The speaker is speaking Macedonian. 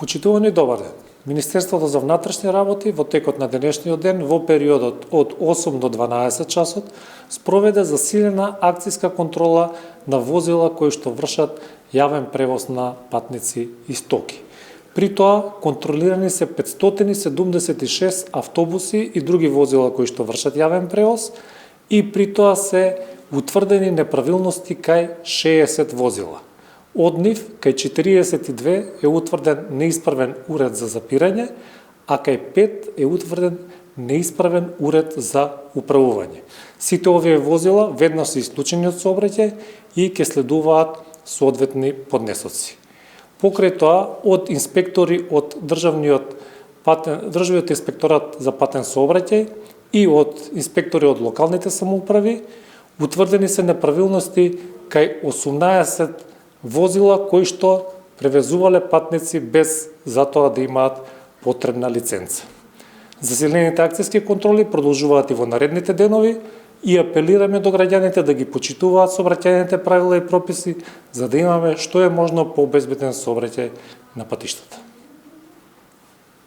Почитувани добар ден. Министерството за внатрешни работи во текот на денешниот ден во периодот од 8 до 12 часот спроведе засилена акцијска контрола на возила кои што вршат јавен превоз на патници и стоки. При тоа контролирани се 576 автобуси и други возила кои што вршат јавен превоз и при тоа се утврдени неправилности кај 60 возила. Од нив, кај 42 е утврден неисправен уред за запирање, а кај 5 е утврден неисправен уред за управување. Сите овие возила веднаш се исклучени од сообраќај и ќе следуваат соодветни поднесоци. Покрај тоа, од инспектори од Државниот инспекторат за патен сообраќај и од инспектори од локалните самоуправи, утврдени се неправилности кај 18 возила кои што превезувале патници без затоа да имаат потребна лиценца. Засилените акцијски контроли продолжуваат и во наредните денови и апелираме до граѓаните да ги почитуваат сообраќајните правила и прописи за да имаме што е можно пообезбеден сообраќај на патиштата.